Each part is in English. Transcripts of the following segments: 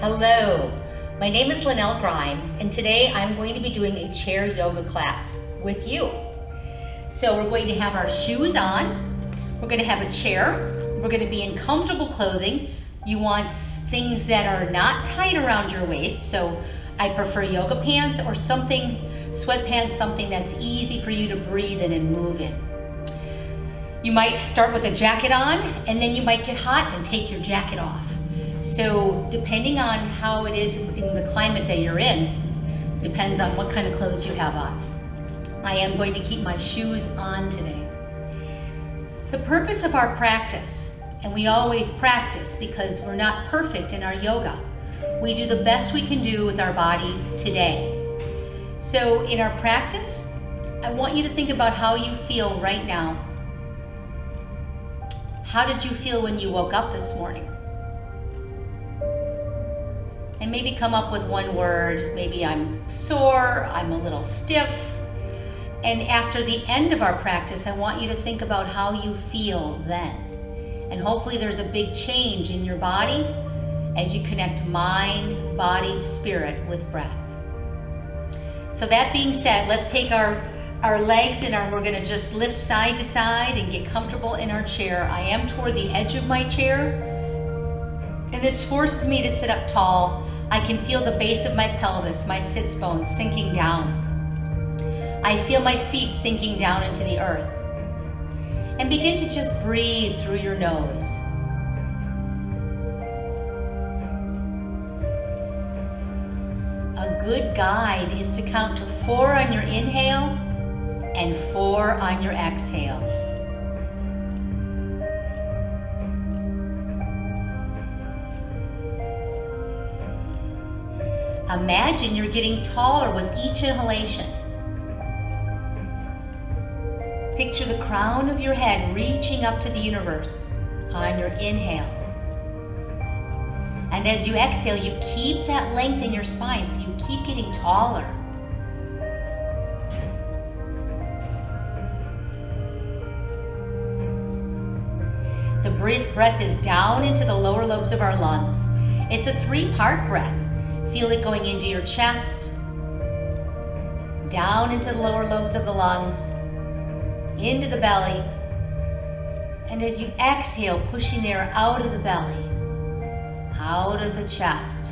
Hello, my name is Lynnell Grimes, and today I'm going to be doing a chair yoga class with you. So we're going to have our shoes on, we're going to have a chair, we're going to be in comfortable clothing. You want things that are not tight around your waist, so I prefer yoga pants or something, sweatpants, something that's easy for you to breathe in and move in. You might start with a jacket on, and then you might get hot and take your jacket off. So depending on how it is in the climate that you're in, depends on what kind of clothes you have on. I am going to keep my shoes on today. The purpose of our practice, and we always practice because we're not perfect in our yoga. We do the best we can do with our body today. So in our practice, I want you to think about how you feel right now. How did you feel when you woke up this morning? And maybe come up with one word. Maybe I'm sore, I'm a little stiff. And after the end of our practice, I want you to think about how you feel then. And hopefully there's a big change in your body as you connect mind, body, spirit with breath. So that being said, let's take our legs and we're gonna just lift side to side and get comfortable in our chair. I am toward the edge of my chair, and this forces me to sit up tall. I can feel the base of my pelvis, my sits bones sinking down. I feel my feet sinking down into the earth. And begin to just breathe through your nose. A good guide is to count to 4 on your inhale and 4 on your exhale. Imagine you're getting taller with each inhalation. Picture the crown of your head reaching up to the universe on your inhale. And as you exhale, you keep that length in your spine, so you keep getting taller. The breath is down into the lower lobes of our lungs. It's a 3-part breath. Feel it going into your chest, down into the lower lobes of the lungs, into the belly, and as you exhale, pushing air out of the belly, out of the chest,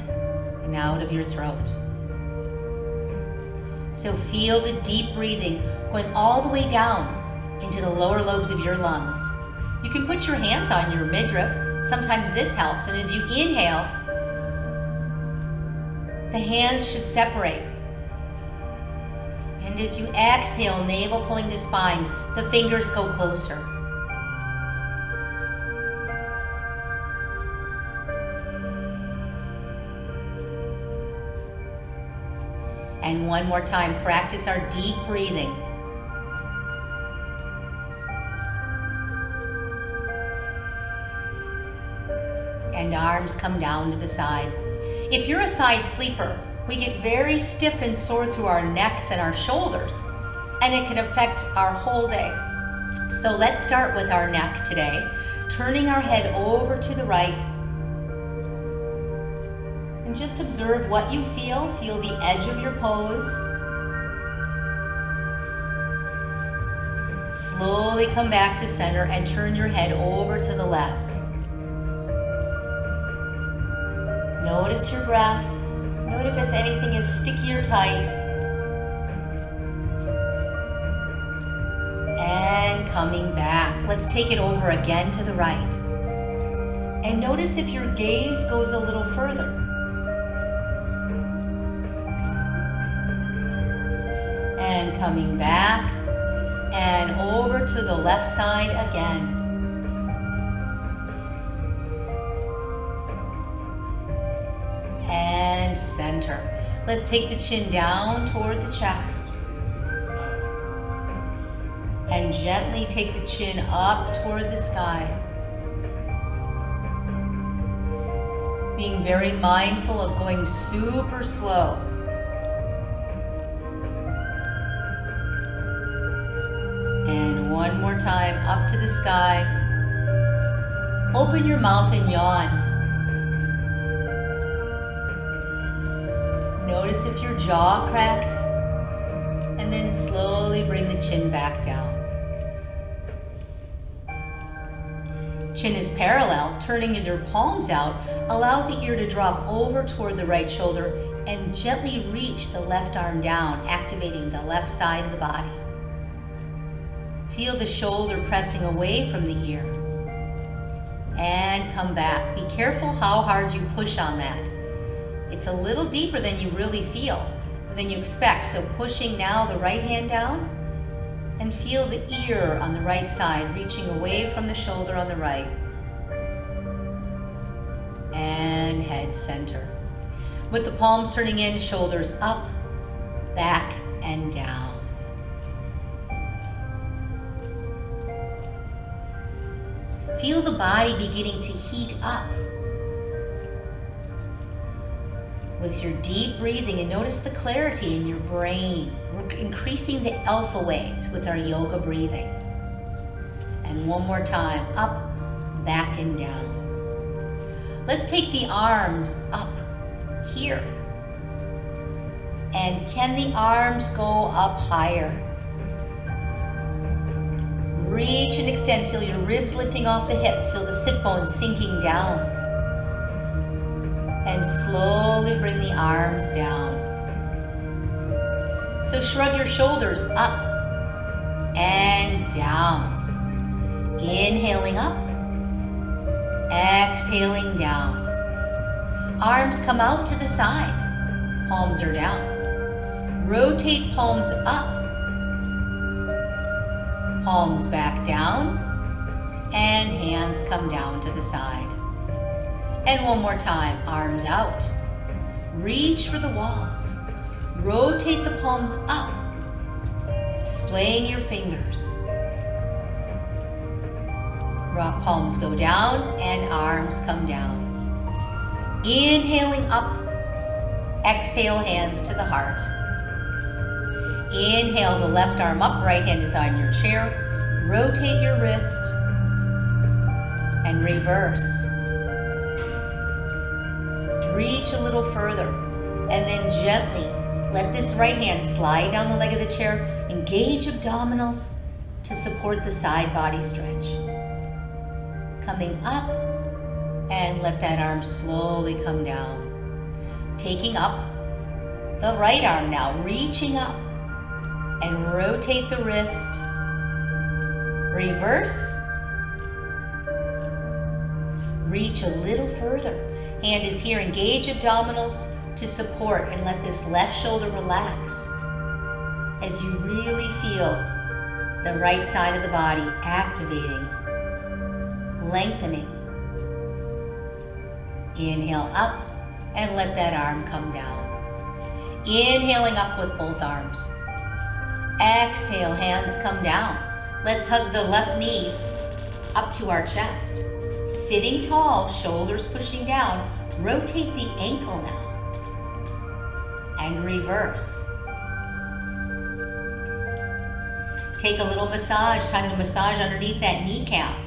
and out of your throat. So feel the deep breathing going all the way down into the lower lobes of your lungs. You can put your hands on your midriff. Sometimes this helps, and as you inhale, the hands should separate. And as you exhale, navel pulling to spine, the fingers go closer. And one more time, practice our deep breathing. And arms come down to the side. If you're a side sleeper, we get very stiff and sore through our necks and our shoulders, and it can affect our whole day. So let's start with our neck today, turning our head over to the right. And just observe what you feel. Feel the edge of your pose. Slowly come back to center and turn your head over to the left. Notice your breath. Notice if anything is sticky or tight. And coming back. Let's take it over again to the right. And notice if your gaze goes a little further. And coming back. And over to the left side again. And center. Let's take the chin down toward the chest. And gently take the chin up toward the sky. Being very mindful of going super slow. And one more time, up to the sky. Open your mouth and yawn. Notice if your jaw cracked. And then slowly bring the chin back down. Chin is parallel, turning your palms out. Allow the ear to drop over toward the right shoulder and gently reach the left arm down, activating the left side of the body. Feel the shoulder pressing away from the ear. And come back. Be careful how hard you push on that. It's a little deeper than you really feel, than you expect. So pushing now the right hand down, and feel the ear on the right side reaching away from the shoulder on the right. And head center. With the palms turning in, shoulders up, back, and down. Feel the body beginning to heat up. With your deep breathing, and notice the clarity in your brain. We're increasing the alpha waves with our yoga breathing. And one more time, up, back, and down. Let's take the arms up here. And can the arms go up higher? Reach and extend. Feel your ribs lifting off the hips. Feel the sit bones sinking down. And slowly bring the arms down. So shrug your shoulders up and down. Inhaling up, exhaling down. Arms come out to the side, palms are down. Rotate palms up, palms back down, and hands come down to the side. And one more time, arms out. Reach for the walls. Rotate the palms up, splaying your fingers. Rock palms go down and arms come down. Inhaling up, exhale hands to the heart. Inhale the left arm up, right hand is on your chair. Rotate your wrist and reverse. Reach a little further and then gently let this right hand slide down the leg of the chair. Engage abdominals to support the side body stretch. Coming up, and let that arm slowly come down. Taking up the right arm now, reaching up, and rotate the wrist. Reverse. Reach a little further. Hand is here, engage abdominals to support, and let this left shoulder relax as you really feel the right side of the body activating, lengthening. Inhale up and let that arm come down. Inhaling up with both arms. Exhale, hands come down. Let's hug the left knee up to our chest. Sitting tall, shoulders pushing down. Rotate the ankle now. And reverse. Take a little massage, time to massage underneath that kneecap.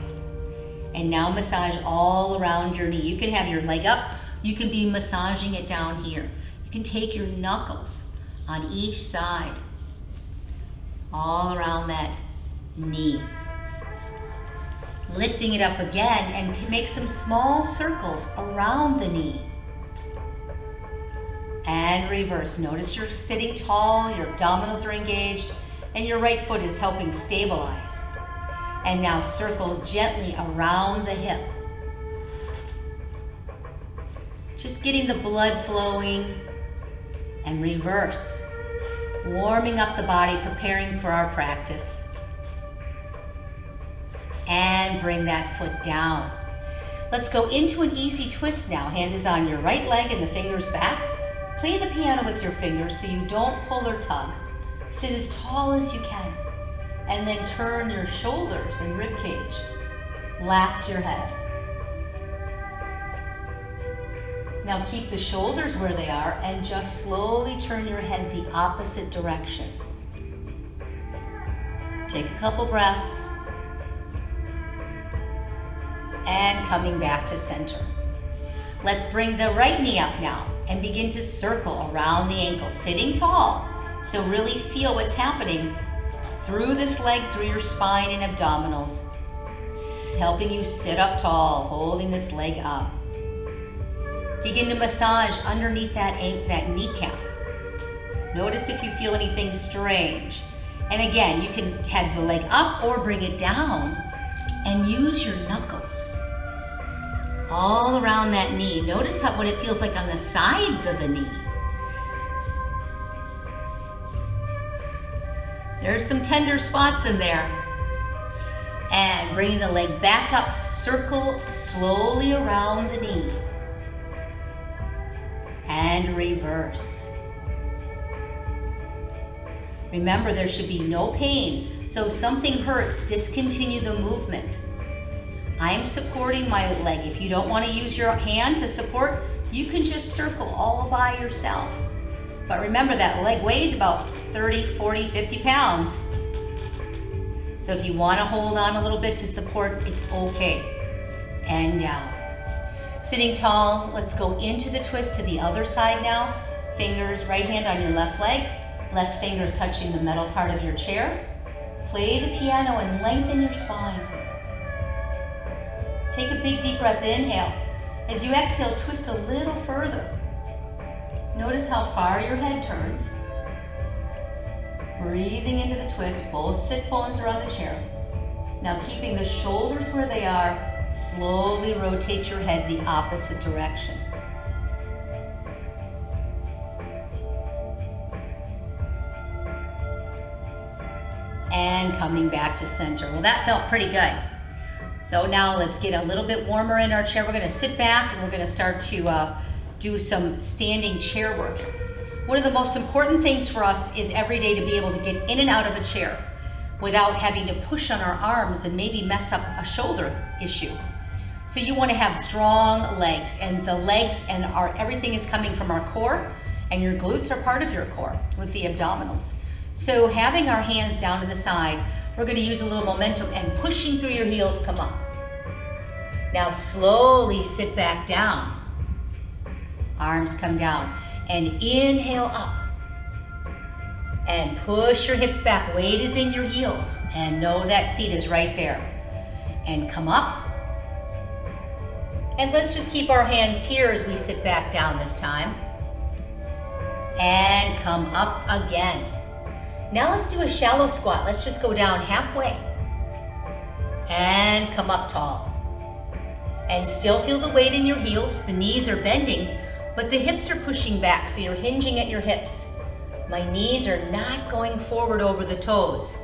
And now massage all around your knee. You can have your leg up, you can be massaging it down here. You can take your knuckles on each side, all around that knee. Lifting it up again and to make some small circles around the knee. And reverse. Notice you're sitting tall, your abdominals are engaged, and your right foot is helping stabilize. And now circle gently around the hip. Just getting the blood flowing, and reverse. Warming up the body, preparing for our practice. And bring that foot down. Let's go into an easy twist now. Hand is on your right leg and the fingers back. Play the piano with your fingers so you don't pull or tug. Sit as tall as you can. And then turn your shoulders and rib cage. Last your head. Now keep the shoulders where they are and just slowly turn your head the opposite direction. Take a couple breaths. And coming back to center. Let's bring the right knee up now. and begin to circle around the ankle, sitting tall. So really feel what's happening through this leg, through your spine and abdominals, helping you sit up tall, holding this leg up. Begin to massage underneath that kneecap. Notice if you feel anything strange. And again, you can have the leg up or bring it down and use your knuckles all around that knee. Notice what it feels like on the sides of the knee. There's some tender spots in there. And bringing the leg back up, circle slowly around the knee. And reverse. Remember, there should be no pain. So if something hurts, discontinue the movement. I'm supporting my leg. If you don't want to use your hand to support, you can just circle all by yourself. But remember, that leg weighs about 30, 40, 50 pounds. So if you want to hold on a little bit to support, it's okay. And down. Sitting tall, let's go into the twist to the other side now. Fingers, right hand on your left leg. Left fingers touching the metal part of your chair. Play the piano and lengthen your spine. Take a big deep breath, inhale. As you exhale, twist a little further. Notice how far your head turns. Breathing into the twist, both sit bones are on the chair. Now keeping the shoulders where they are, slowly rotate your head the opposite direction. And coming back to center. Well, that felt pretty good. So now let's get a little bit warmer in our chair. We're going to sit back and we're going to start to do some standing chair work. One of the most important things for us is every day to be able to get in and out of a chair without having to push on our arms and maybe mess up a shoulder issue. So you want to have strong legs, and the legs and everything is coming from our core, and your glutes are part of your core with the abdominals. So having our hands down to the side, we're going to use a little momentum and pushing through your heels, come up. Now slowly sit back down. Arms come down and inhale up. And push your hips back. Weight is in your heels and know that seat is right there. And come up. And let's just keep our hands here as we sit back down this time. And come up again. Now let's do a shallow squat. Let's just go down halfway. And come up tall. And still feel the weight in your heels. The knees are bending, but the hips are pushing back, so you're hinging at your hips. My knees are not going forward over the toes.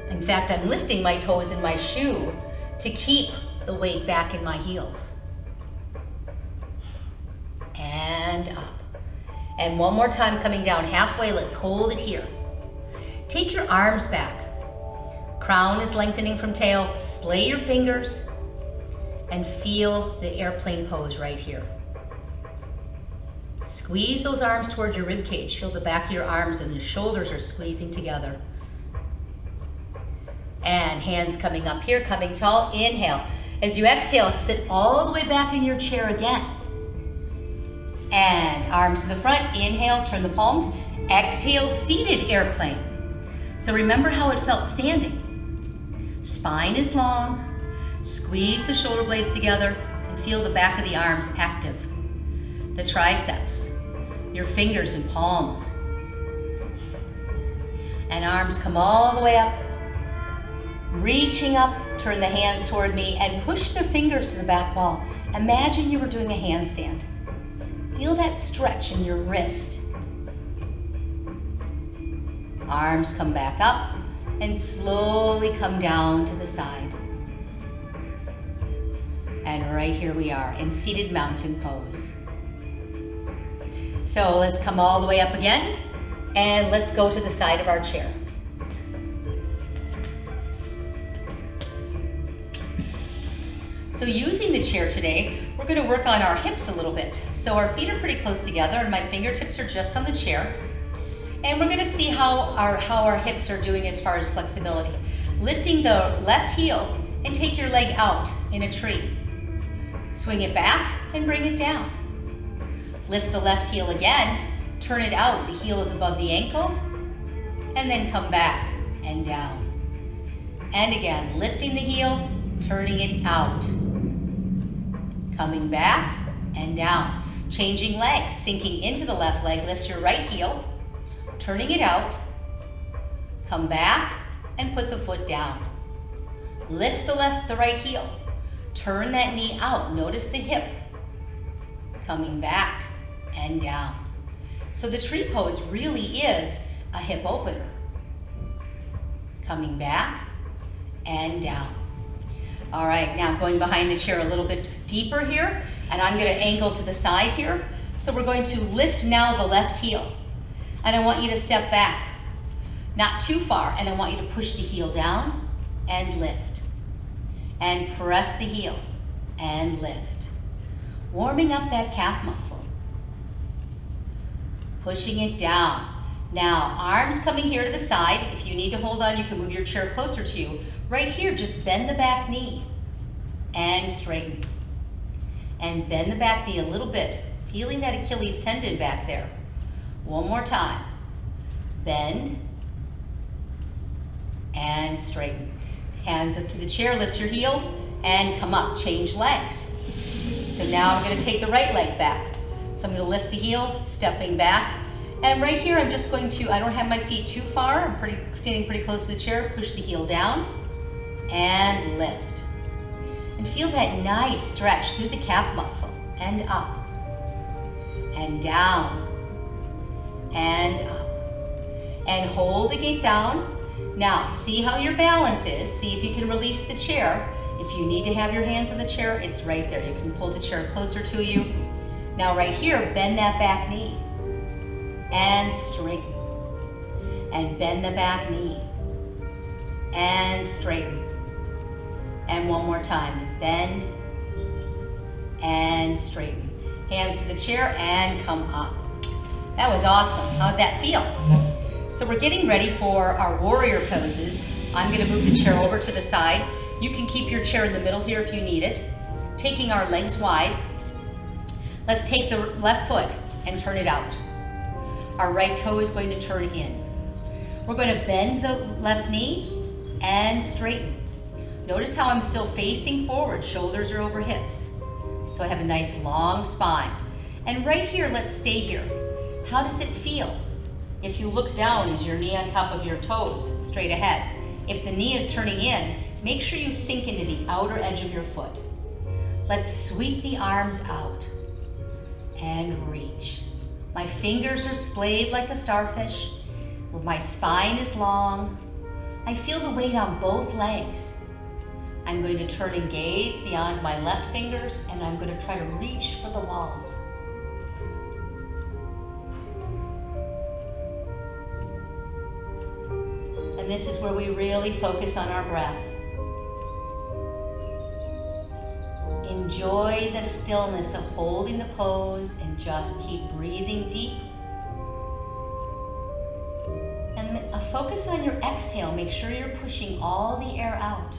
In fact, I'm lifting my toes in my shoe to keep the weight back in my heels. And up. And one more time, coming down halfway, let's hold it here. Take your arms back. Crown is lengthening from tail. Splay your fingers and feel the airplane pose right here. Squeeze those arms towards your rib cage. Feel the back of your arms and your shoulders are squeezing together. And hands coming up here, coming tall. Inhale. As you exhale, sit all the way back in your chair again. And arms to the front. Inhale, turn the palms. Exhale, seated airplane. So remember how it felt standing. Spine is long. Squeeze the shoulder blades together and feel the back of the arms active. The triceps, your fingers and palms. And arms come all the way up. Reaching up, turn the hands toward me and push the fingers to the back wall. Imagine you were doing a handstand. Feel that stretch in your wrist. Arms come back up and slowly come down to the side. And right here we are in seated mountain pose. So let's come all the way up again and let's go to the side of our chair. So using the chair today, we're going to work on our hips a little bit. So our feet are pretty close together and my fingertips are just on the chair. And we're going to see how our hips are doing as far as flexibility. Lifting the left heel and take your leg out in a tree. Swing it back and bring it down. Lift the left heel again, turn it out. The heel is above the ankle, and then come back and down. And again, lifting the heel, turning it out. Coming back and down. Changing legs, sinking into the left leg, lift your right heel, turning it out, come back and put the foot down. Lift the right heel, turn that knee out, notice the hip, coming back and down. So the tree pose really is a hip opener. Coming back and down. All right, now I'm going behind the chair a little bit deeper here, and I'm gonna angle to the side here. So we're going to lift now the left heel. And I want you to step back, not too far, and I want you to push the heel down and lift. And press the heel and lift. Warming up that calf muscle. Pushing it down. Now, arms coming here to the side. If you need to hold on, you can move your chair closer to you. Right here, just bend the back knee and straighten. And bend the back knee a little bit, feeling that Achilles tendon back there. One more time. Bend and straighten. Hands up to the chair, lift your heel and come up, change legs. So now I'm gonna take the right leg back. So I'm gonna lift the heel, stepping back. And right here, I'm just going to, I don't have my feet too far. I'm standing pretty close to the chair. Push the heel down and lift. And feel that nice stretch through the calf muscle and up and down and up. And hold the gate down. Now, see how your balance is. See if you can release the chair. If you need to have your hands on the chair, it's right there. You can pull the chair closer to you. Now right here, bend that back knee. And straighten. And bend the back knee. And straighten. And one more time. Bend and straighten. Hands to the chair and come up. That was awesome. How'd that feel? So we're getting ready for our warrior poses. I'm gonna move the chair over to the side. You can keep your chair in the middle here if you need it. Taking our legs wide. Let's take the left foot and turn it out. Our right toe is going to turn in. We're going to bend the left knee and straighten. Notice how I'm still facing forward, shoulders are over hips. So I have a nice long spine. And right here, let's stay here. How does it feel? If you look down, is your knee on top of your toes, straight ahead? If the knee is turning in, make sure you sink into the outer edge of your foot. Let's sweep the arms out and reach. My fingers are splayed like a starfish. My spine is long. I feel the weight on both legs. I'm going to turn and gaze beyond my left fingers, and I'm going to try to reach for the walls. And this is where we really focus on our breath. Enjoy the stillness of holding the pose and just keep breathing deep. And focus on your exhale. Make sure you're pushing all the air out.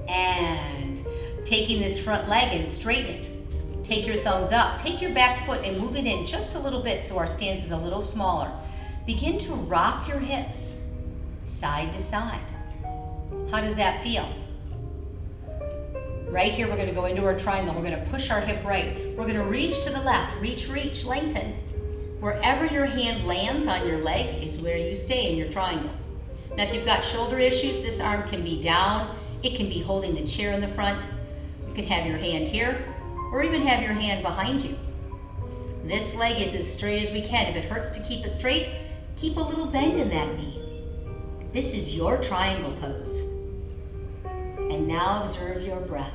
And taking this front leg and straighten it. Take your thumbs up. Take your back foot and move it in just a little bit so our stance is a little smaller. Begin to rock your hips side to side. How does that feel? Right here, we're going to go into our triangle. We're going to push our hip right. We're going to reach to the left. Reach, reach, lengthen. Wherever your hand lands on your leg is where you stay in your triangle. Now, if you've got shoulder issues, this arm can be down. It can be holding the chair in the front. You can have your hand here, or even have your hand behind you. This leg is as straight as we can. If it hurts to keep it straight, keep a little bend in that knee. This is your triangle pose. And now observe your breath.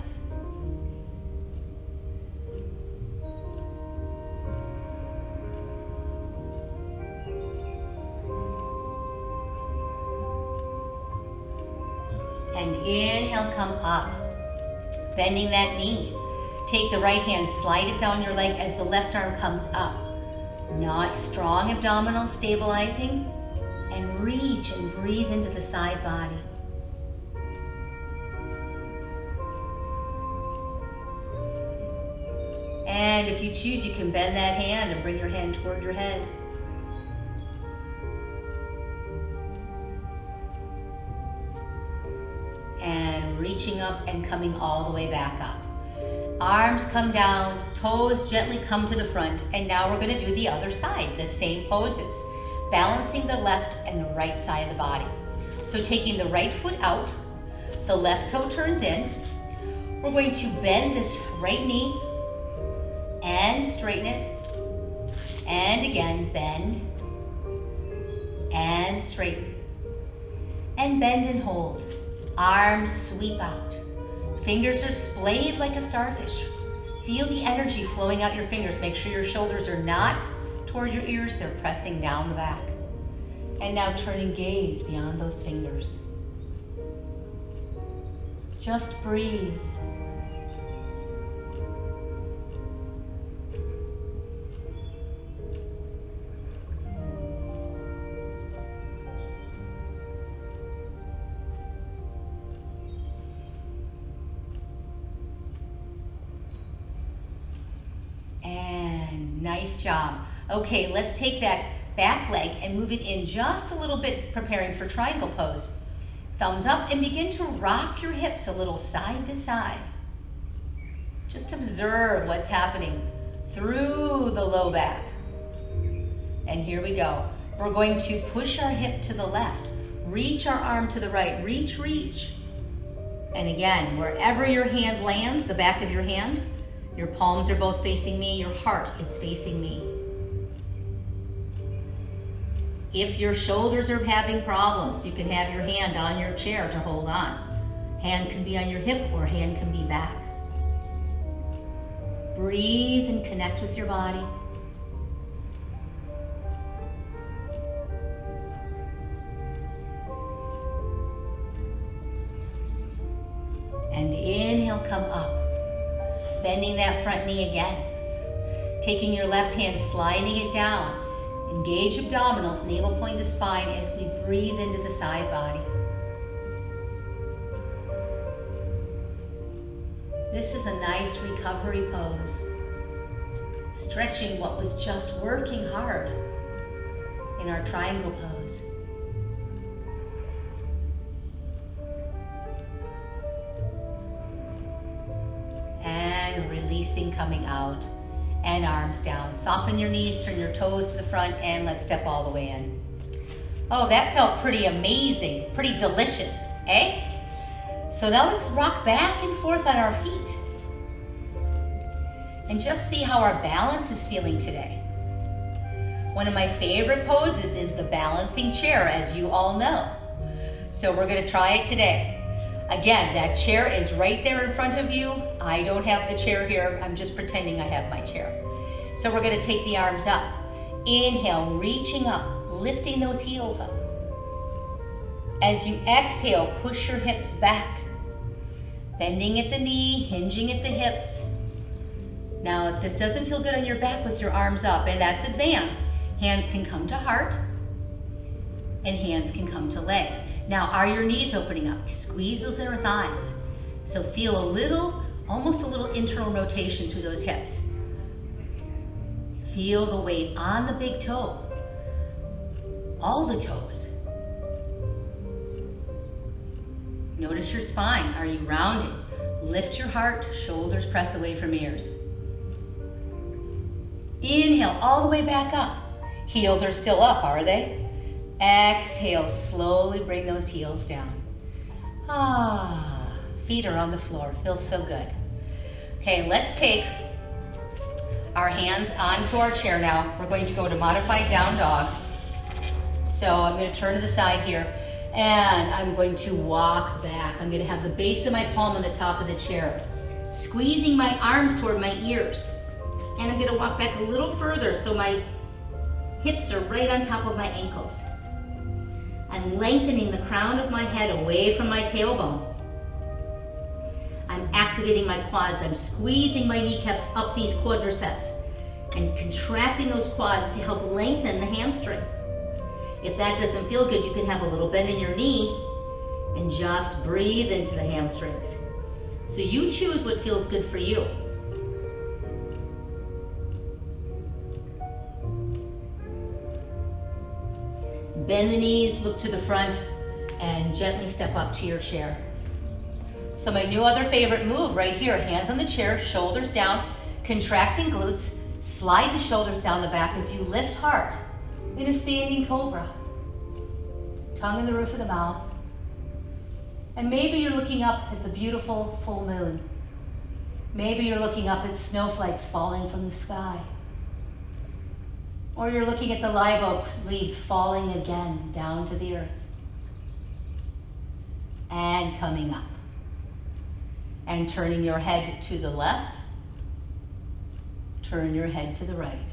And inhale, come up. Bending that knee. Take the right hand, slide it down your leg as the left arm comes up. Not strong abdominal stabilizing, and reach and breathe into the side body. And if you choose, you can bend that hand and bring your hand toward your head. And reaching up and coming all the way back up. Arms come down, toes gently come to the front, and now we're gonna do the other side, the same poses, balancing the left and the right side of the body. So taking the right foot out, the left toe turns in. We're going to bend this right knee and straighten it. And again, bend and straighten. And bend and hold. Arms sweep out. Fingers are splayed like a starfish. Feel the energy flowing out your fingers. Make sure your shoulders are not toward your ears, they're pressing down the back. And now turn and gaze beyond those fingers. Just breathe. And nice job. Okay, let's take that back leg and move it in just a little bit, preparing for triangle pose. Thumbs up and begin to rock your hips a little side to side. Just observe what's happening through the low back. And here we go. We're going to push our hip to the left, reach our arm to the right, reach, reach. And again, wherever your hand lands, the back of your hand, your palms are both facing me, your heart is facing me. If your shoulders are having problems, you can have your hand on your chair to hold on. Hand can be on your hip or hand can be back. Breathe and connect with your body. And inhale, come up. Bending that front knee again. Taking your left hand, sliding it down. Engage abdominals, navel pointing to spine as we breathe into the side body. This is a nice recovery pose. Stretching what was just working hard in our triangle pose. And releasing, coming out. And arms down. Soften your knees, turn your toes to the front, and let's step all the way in. Oh, that felt pretty amazing, pretty delicious, eh? So now let's rock back and forth on our feet. And just see how our balance is feeling today. One of my favorite poses is the balancing chair, as you all know. So we're gonna try it today. Again, that chair is right there in front of you. I don't have the chair here. I'm just pretending I have my chair. So we're gonna take the arms up. Inhale, reaching up, lifting those heels up. As you exhale, push your hips back. Bending at the knee, hinging at the hips. Now, if this doesn't feel good on your back with your arms up, and that's advanced, hands can come to heart, and hands can come to legs. Now, are your knees opening up? Squeeze those inner thighs. So feel a little, almost a little internal rotation through those hips. Feel the weight on the big toe. All the toes. Notice your spine. Are you rounding? Lift your heart, shoulders press away from ears. Inhale, all the way back up. Heels are still up, are they? Exhale, slowly bring those heels down. Feet are on the floor, feels so good. Okay, let's take our hands onto our chair now. We're going to go to modified down dog. So I'm going to turn to the side here and I'm going to walk back. I'm going to have the base of my palm on the top of the chair, squeezing my arms toward my ears. And I'm going to walk back a little further so my hips are right on top of my ankles. I'm lengthening the crown of my head away from my tailbone. I'm activating my quads. I'm squeezing my kneecaps up these quadriceps and contracting those quads to help lengthen the hamstring. If that doesn't feel good, you can have a little bend in your knee and just breathe into the hamstrings. So you choose what feels good for you. Bend the knees, look to the front, and gently step up to your chair. So my new other favorite move right here, hands on the chair, shoulders down, contracting glutes, slide the shoulders down the back as you lift heart in a standing cobra. Tongue in the roof of the mouth. And maybe you're looking up at the beautiful full moon. Maybe you're looking up at snowflakes falling from the sky. Or you're looking at the live oak leaves falling again down to the earth. And coming up. And turning your head to the left. Turn your head to the right.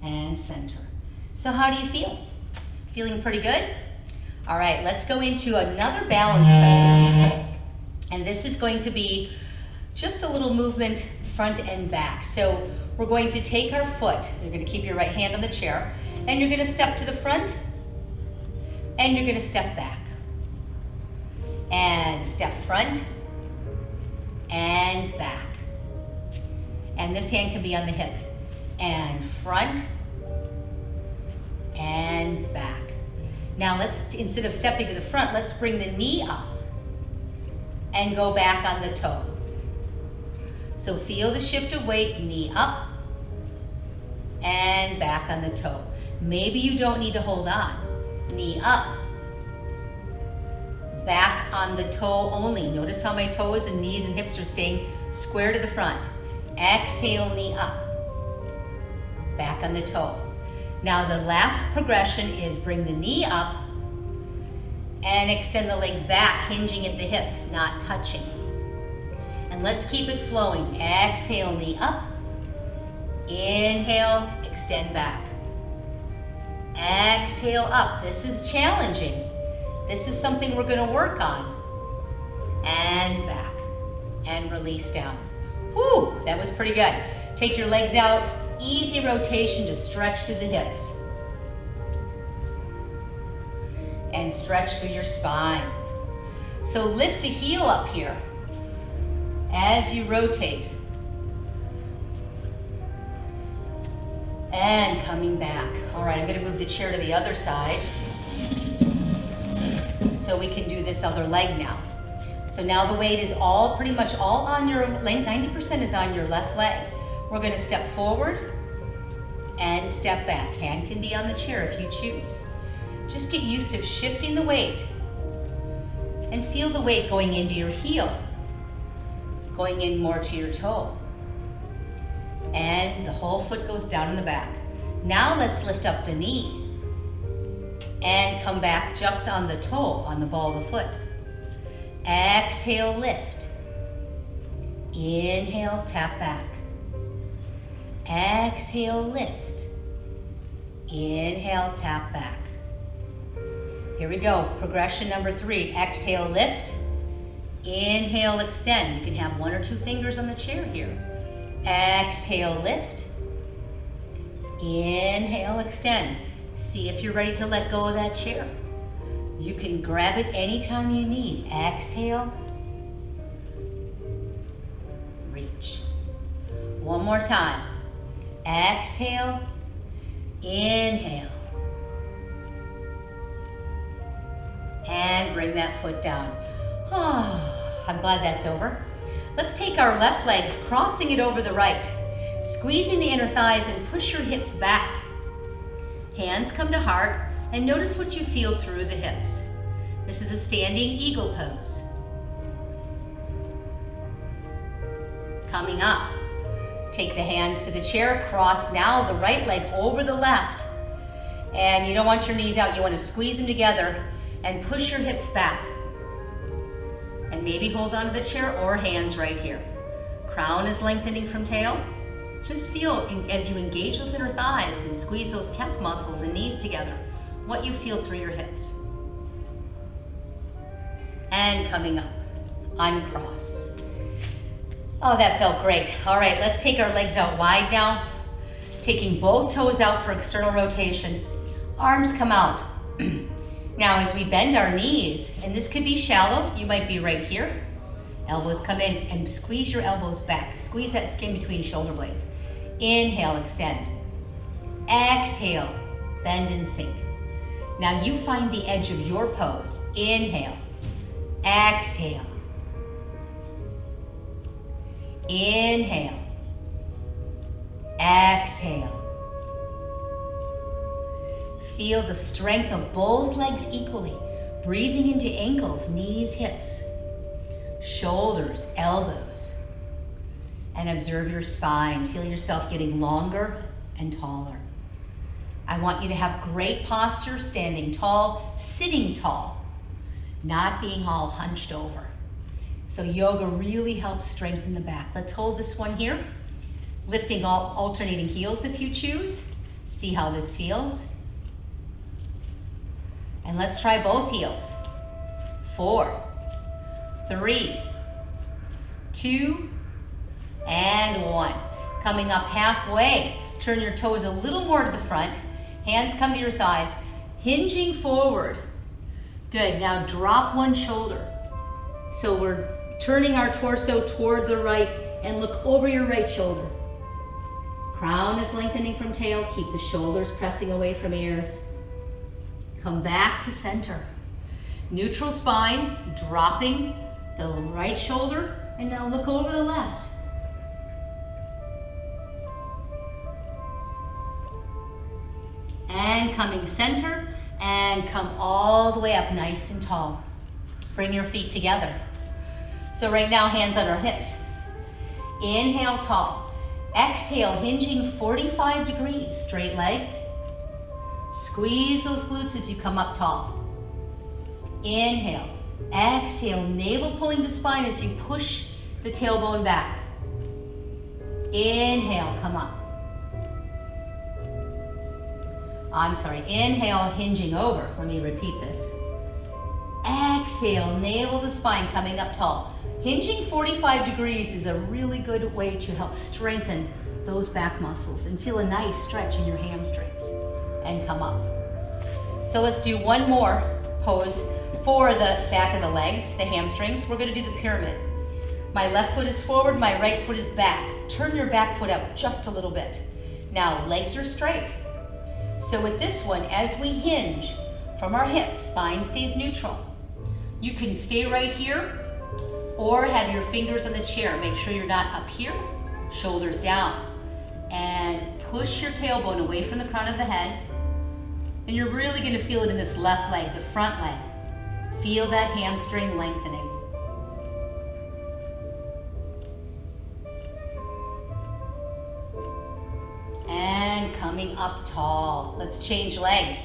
And center. So how do you feel? Feeling pretty good? All right, let's go into another balance pose. And this is going to be just a little movement front and back. So we're going to take our foot, you're going to keep your right hand on the chair, and you're going to step to the front, and you're going to step back. And step front, and back. And this hand can be on the hip. And front, and back. Now let's, instead of stepping to the front, let's bring the knee up and go back on the toe. So feel the shift of weight, knee up and back on the toe. Maybe you don't need to hold on. Knee up, back on the toe only. Notice how my toes and knees and hips are staying square to the front. Exhale, knee up, back on the toe. Now the last progression is bring the knee up and extend the leg back, hinging at the hips, not touching. And let's keep it flowing. Exhale, knee up. Inhale, extend back. Exhale up. This is challenging. This is something we're going to work on. And back. And release down. Whew, that was pretty good. Take your legs out. Easy rotation to stretch through the hips. And stretch through your spine. So lift a heel up here as you rotate. And coming back. All right, I'm going to move the chair to the other side so we can do this other leg now. So now the weight is all pretty much all on your, 90% is on your left leg. We're going to step forward and step back. Hand can be on the chair if you choose. Just get used to shifting the weight and feel the weight going into your heel, going in more to your toe. And the whole foot goes down in the back. Now let's lift up the knee and come back just on the toe, on the ball of the foot. Exhale, lift. Inhale, tap back. Exhale, lift. Inhale, tap back. Here we go, progression number 3. Exhale, lift. Inhale, extend. You can have 1 or 2 fingers on the chair here. Exhale, lift. Inhale, extend. See if you're ready to let go of that chair. You can grab it anytime you need. Exhale. Reach. One more time. Exhale. Inhale. And bring that foot down. Oh, I'm glad that's over. Let's take our left leg, crossing it over the right, squeezing the inner thighs and push your hips back. Hands come to heart and notice what you feel through the hips. This is a standing eagle pose. Coming up, take the hands to the chair, cross now the right leg over the left. And you don't want your knees out, you want to squeeze them together and push your hips back. And maybe hold on to the chair or hands right here. Crown is lengthening from tail. Just feel as you engage those inner thighs and squeeze those calf muscles and knees together, what you feel through your hips. And coming up, uncross. Oh, that felt great. All right, let's take our legs out wide now. Taking both toes out for external rotation. Arms come out. Now as we bend our knees, and this could be shallow, you might be right here. Elbows come in and squeeze your elbows back. Squeeze that skin between shoulder blades. Inhale, extend. Exhale, bend and sink. Now you find the edge of your pose. Inhale, exhale. Inhale, exhale. Feel the strength of both legs equally, breathing into ankles, knees, hips, shoulders, elbows. And observe your spine. Feel yourself getting longer and taller. I want you to have great posture, standing tall, sitting tall, not being all hunched over. So yoga really helps strengthen the back. Let's hold this one here. Lifting alternating heels if you choose. See how this feels. And let's try both heels. 4, 3, 2, and 1. Coming up halfway. Turn your toes a little more to the front. Hands come to your thighs. Hinging forward. Good. Now drop one shoulder. So we're turning our torso toward the right and look over your right shoulder. Crown is lengthening from tail. Keep the shoulders pressing away from ears. Come back to center. Neutral spine, dropping the right shoulder, and now look over the left. And coming center, and come all the way up nice and tall. Bring your feet together. So right now, hands on our hips. Inhale, tall. Exhale, hinging 45 degrees, straight legs. Squeeze those glutes as you come up tall. Inhale, exhale, navel pulling the spine as you push the tailbone back. Inhale, come up. Inhale, hinging over. Let me repeat this. Exhale, navel to spine, coming up tall. Hinging 45 degrees is a really good way to help strengthen those back muscles and feel a nice stretch in your hamstrings. And come up. So let's do one more pose for the back of the legs, the hamstrings. We're going to do the pyramid. My left foot is forward, my right foot is back. Turn your back foot out just a little bit. Now legs are straight. So with this one, as we hinge from our hips, spine stays neutral. You can stay right here or have your fingers on the chair. Make sure you're not up here, shoulders down. And push your tailbone away from the crown of the head. And you're really going to feel it in this left leg, the front leg. Feel that hamstring lengthening. And coming up tall. Let's change legs.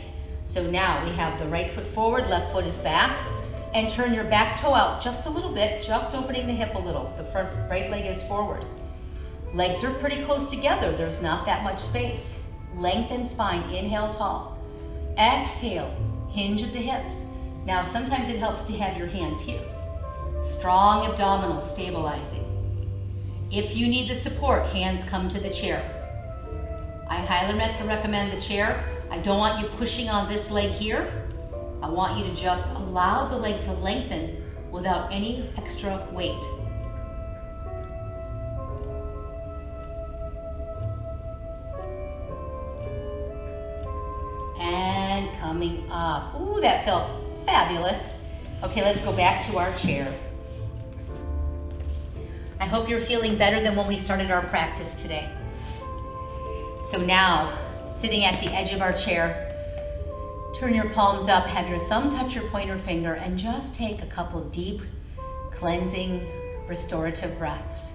So now we have the right foot forward, left foot is back. And turn your back toe out just a little bit, just opening the hip a little. The front right leg is forward. Legs are pretty close together. There's not that much space. Lengthen spine. Inhale, tall. Exhale, hinge at the hips. Now, sometimes it helps to have your hands here. Strong abdominal, stabilizing. If you need the support, hands come to the chair. I highly recommend the chair. I don't want you pushing on this leg here. I want you to just allow the leg to lengthen without any extra weight. And coming up. Ooh, that felt fabulous. Okay, let's go back to our chair. I hope you're feeling better than when we started our practice today. So now, sitting at the edge of our chair, turn your palms up, have your thumb touch your pointer finger, and just take a couple deep, cleansing, restorative breaths.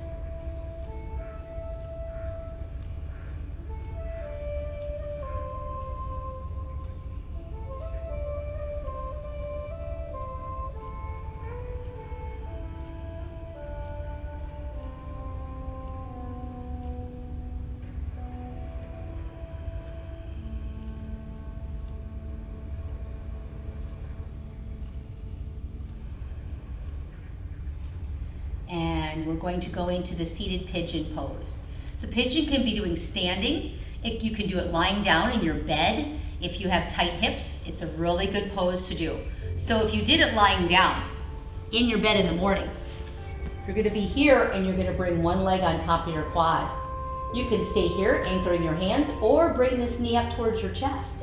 And we're going to go into the seated pigeon pose. The pigeon can be doing standing. You can do it lying down in your bed. If you have tight hips, it's a really good pose to do. So if you did it lying down in your bed in the morning, you're going to be here and you're going to bring one leg on top of your quad. You can stay here, anchoring your hands, or bring this knee up towards your chest.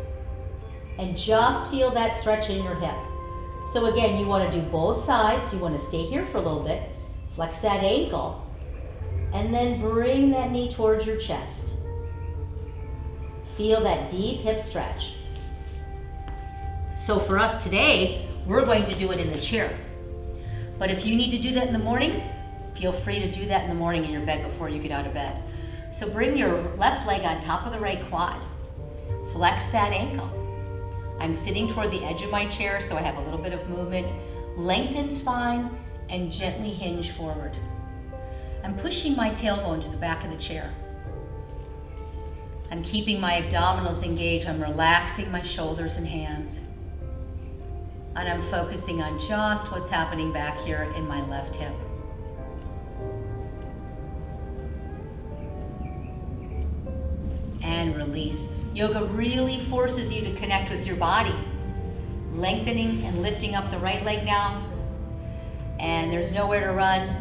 And just feel that stretch in your hip. So again, you want to do both sides. You want to stay here for a little bit, flex that ankle, and then bring that knee towards your chest. Feel that deep hip stretch. So for us today, we're going to do it in the chair. But if you need to do that in the morning, feel free to do that in the morning in your bed before you get out of bed. So bring your left leg on top of the right quad. Flex that ankle. I'm sitting toward the edge of my chair, so I have a little bit of movement. Lengthen spine and gently hinge forward. I'm pushing my tailbone to the back of the chair. I'm keeping my abdominals engaged. I'm relaxing my shoulders and hands. And I'm focusing on just what's happening back here in my left hip. And release. Yoga really forces you to connect with your body. Lengthening and lifting up the right leg now. And there's nowhere to run.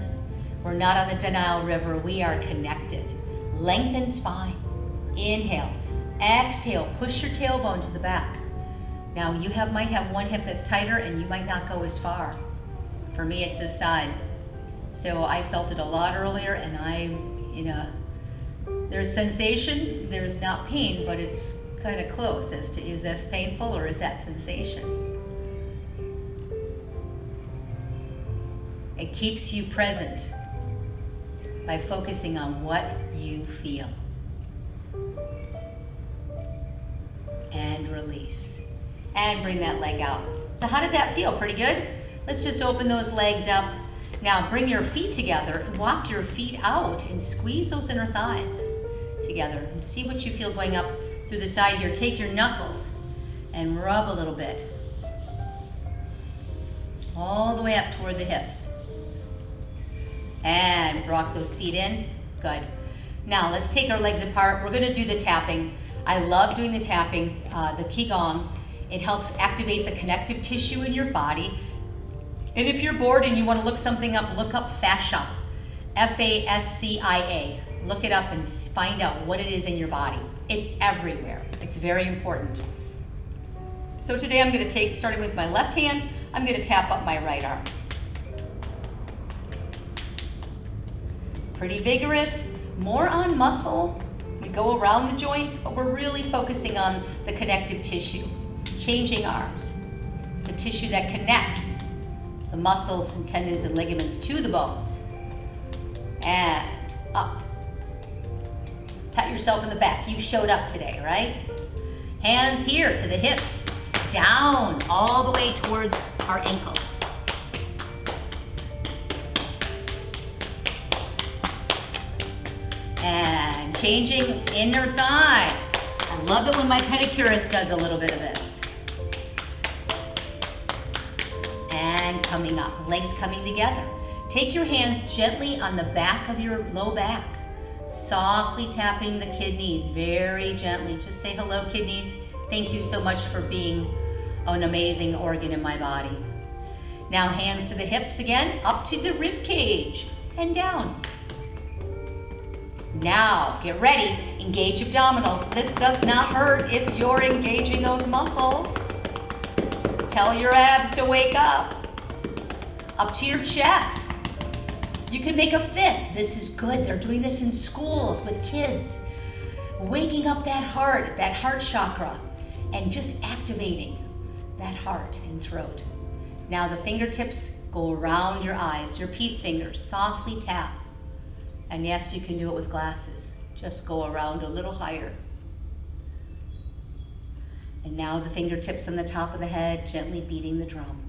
We're not on the Denial River. We are connected. Lengthen spine. Inhale. Exhale. Push your tailbone to the back. Now you might have one hip that's tighter and you might not go as far. For me, it's this side. So I felt it a lot earlier, and there's sensation, there's not pain, but it's kind of close as to, is this painful or is that sensation? It keeps you present by focusing on what you feel. And release. And bring that leg out. So how did that feel? Pretty good? Let's just open those legs up. Now bring your feet together and walk your feet out and squeeze those inner thighs together. And see what you feel going up through the side here. Take your knuckles and rub a little bit. All the way up toward the hips. And rock those feet in. Good. Now let's take our legs apart. We're gonna do the tapping. I love doing the tapping, the Qigong. It helps activate the connective tissue in your body. And if you're bored and you want to look something up, look up fascia, F-A-S-C-I-A. Look it up and find out what it is in your body. It's everywhere. It's very important. So today I'm going to take, starting with my left hand, I'm going to tap up my right arm. Pretty vigorous, more on muscle. We go around the joints, but we're really focusing on the connective tissue. Changing arms, the tissue that connects the muscles and tendons and ligaments to the bones. And up. Pat yourself in the back. You showed up today, right? Hands here to the hips. Down all the way toward our ankles. And changing inner thigh. I love it when my pedicurist does a little bit of this. And coming up, legs coming together. Take your hands gently on the back of your low back, softly tapping the kidneys very gently. Just say hello, kidneys. Thank you so much for being an amazing organ in my body. Now hands to the hips again, up to the rib cage and down. Now get ready, engage abdominals. This does not hurt if you're engaging those muscles. Tell your abs to wake up. Up to your chest. You can make a fist. This is good. They're doing this in schools with kids. Waking up that heart chakra, and just activating that heart and throat. Now the fingertips go around your eyes, your peace fingers, softly tap. And yes, you can do it with glasses. Just go around a little higher. And now the fingertips on the top of the head, gently beating the drum.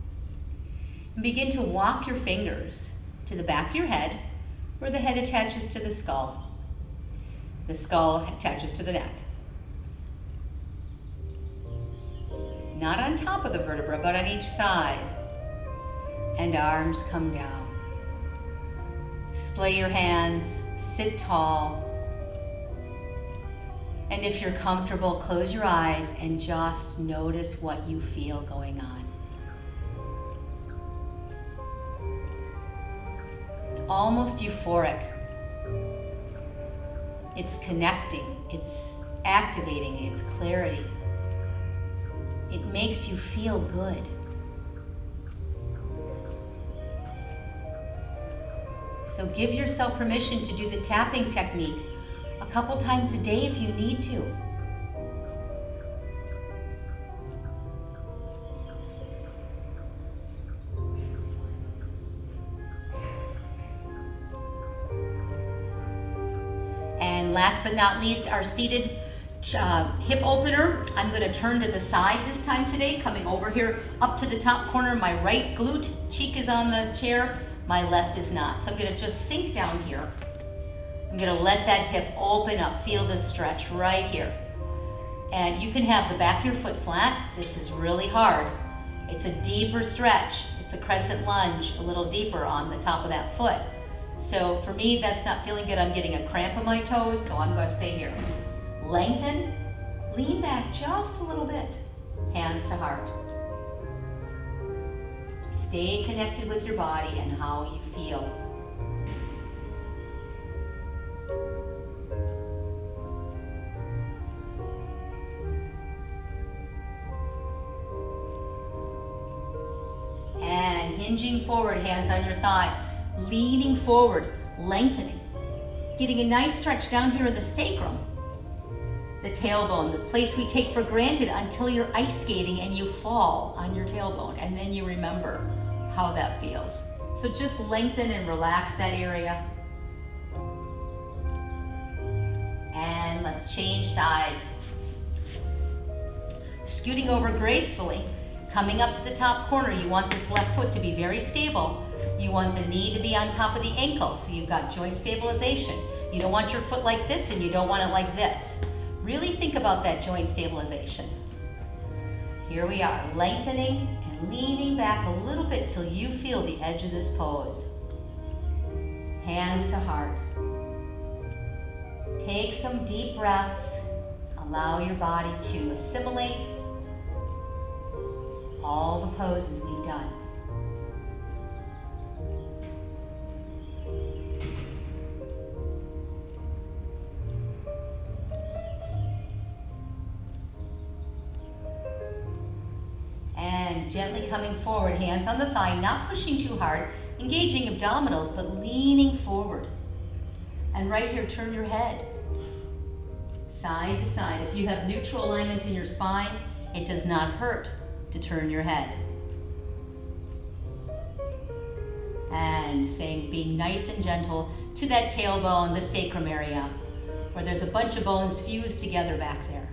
And begin to walk your fingers to the back of your head, where the head attaches to the skull. The skull attaches to the neck. Not on top of the vertebra, but on each side. And arms come down. Splay your hands, sit tall. And if you're comfortable, close your eyes and just notice what you feel going on. It's almost euphoric. It's connecting, it's activating, it's clarity. It makes you feel good. So give yourself permission to do the tapping technique a couple times a day if you need to. And last but not least, our seated hip opener. I'm going to turn to the side this time today, coming over here up to the top corner. My right glute cheek is on the chair, my left is not. So I'm going to just sink down here. I'm going to let that hip open up. Feel the stretch right here. And you can have the back of your foot flat. This is really hard. It's a deeper stretch. It's a crescent lunge, a little deeper on the top of that foot. So for me, that's not feeling good. I'm getting a cramp in my toes, so I'm going to stay here. Lengthen, lean back just a little bit, hands to heart. Stay connected with your body and how you feel. And hinging forward, hands on your thigh, leaning forward, lengthening. Getting a nice stretch down here in the sacrum, the tailbone, the place we take for granted until you're ice skating and you fall on your tailbone, and then you remember how that feels. So just lengthen and relax that area. And let's change sides. Scooting over gracefully, coming up to the top corner. You want this left foot to be very stable. You want the knee to be on top of the ankle, so you've got joint stabilization. You don't want your foot like this and you don't want it like this. Really think about that joint stabilization. Here we are, lengthening and leaning back a little bit till you feel the edge of this pose. Hands to heart. Take some deep breaths. Allow your body to assimilate all the poses we've done. Gently coming forward, hands on the thigh, not pushing too hard, engaging abdominals, but leaning forward. And right here, turn your head side to side. If you have neutral alignment in your spine, it does not hurt to turn your head. And being nice and gentle to that tailbone, the sacrum area, where there's a bunch of bones fused together back there.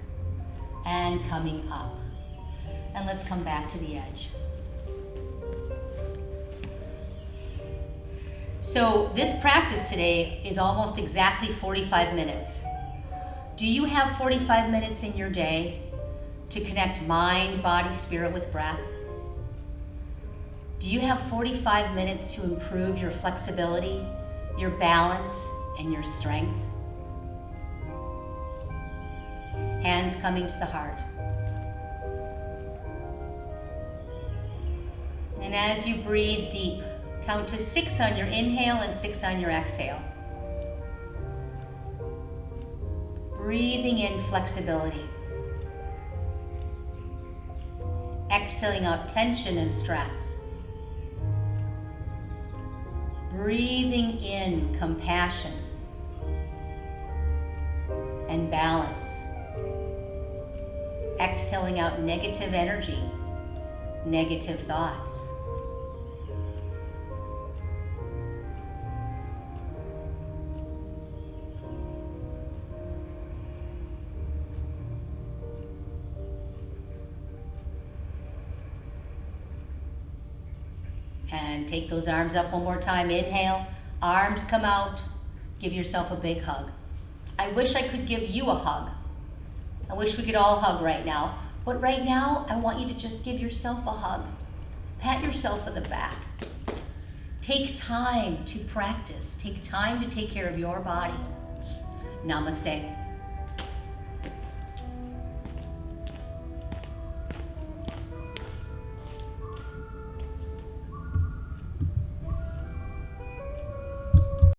And coming up. And let's come back to the edge. So this practice today is almost exactly 45 minutes. Do you have 45 minutes in your day to connect mind, body, spirit with breath? Do you have 45 minutes to improve your flexibility, your balance, and your strength? Hands coming to the heart. And as you breathe deep, count to 6 on your inhale and 6 on your exhale. Breathing in flexibility. Exhaling out tension and stress. Breathing in compassion and balance. Exhaling out negative energy, negative thoughts. And take those arms up one more time. Inhale, arms come out. Give yourself a big hug. I wish I could give you a hug. I wish we could all hug right now. But right now, I want you to just give yourself a hug. Pat yourself on the back. Take time to practice. Take time to take care of your body. Namaste.